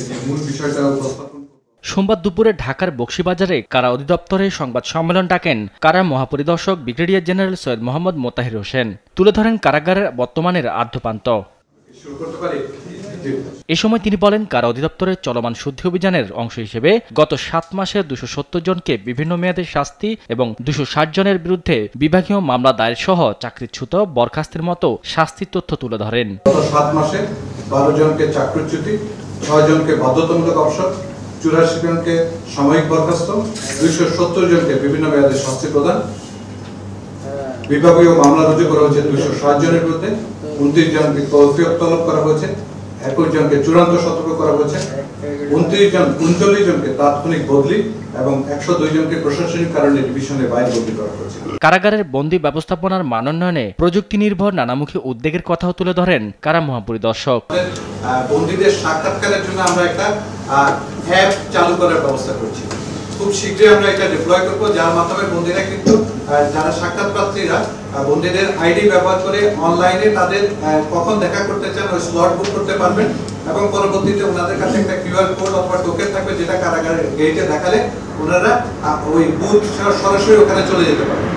যে মূল বিষয়টা উপস্থাপন। সোমবার দুপুরে ঢাকার বকশীবাজারে কারা অধিদপ্তরে সংবাদ সম্মেলন ডাকেন কারা মহাপরিদর্শক ব্রিগেডিয়ার জেনারেল সৈয়দ মোহাম্মদ মোতাহির হোসেন। তুলে ধরেন কারাগারের বর্তমানের আদ্যপান্ত। এ সময় তিনি বলেন, কারা অধিদপ্তরের চলমান শুদ্ধি অভিযানের অংশ হিসেবে গত 7 মাসে 270 জনকে বিভিন্ন মেয়াদে শাস্তি এবং 260 জনের বিরুদ্ধে বিভাগীয় মামলা দায়ের সহ চাকরিচ্যুত, বরখাস্তের মতো শাস্তির তথ্য তুলে ধরেন। গত 7 মাসে 12 জনকে চাকরিচ্যুতি, 6 জনকে বাধ্যতামূলক অবসর, 84 জনকে সাময়িক বরখাস্ত, 270 জনকে বিভিন্ন মেয়াদে শাস্তি প্রদান, বিভাগীয় মামলা রুজু করা হয়েছে 260 জনের বিরুদ্ধে, 29 জনকে তৌফিক তলব করা হয়েছে, 21 জনকে চূড়ান্ত সতর্ক করা হয়েছে, 39 জনকে তাৎক্ষণিক বদলি এবং 102 জনকে প্রশাসনিক কারণে ডিভিশনের বাইরে বদলি করা হয়েছে। কারাগারের বন্দী ব্যবস্থাপনার মানোন্নয়নে প্রযুক্তি নির্ভর নানামুখী উদ্যোগের কথাও তুলে ধরেন কারা মহাপরিদর্শক। বন্দীদের সাক্ষাৎকারের জন্য আমরা একটা অ্যাপ চালু করার ব্যবস্থা করছি। খুব শীঘ্রই আমরা এটা ডিপ্লয় করব, যার মাধ্যমে বন্দীরা কিন্তু যারা সাক্ষাৎপ্রার্থীরা বন্দীদের আইডি ব্যবহার করে অনলাইনে তাদের কখন দেখা করতে চান ওই স্লট বুক করতে পারবেন এবং পরবর্তীতে ওনাদের কাছে একটা কিউআর কোড অথবা টোকেন থাকবে, যেটা কারাগারের গেটে দেখালে ওনারা ওই বুথ সরাসরি ওখানে চলে যেতে পারবেন।